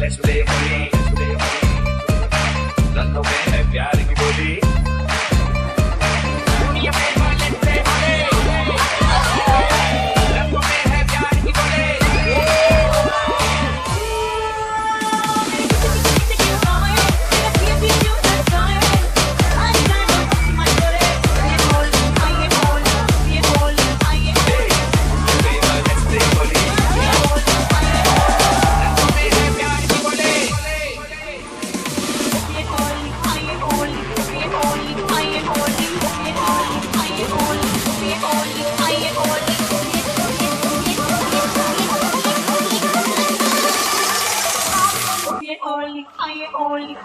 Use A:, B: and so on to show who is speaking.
A: let's play Holi, रंगों में है प्यार की बोली। दुनिया में let's play होली, रंगों में है प्यार की बोली।
B: Holi.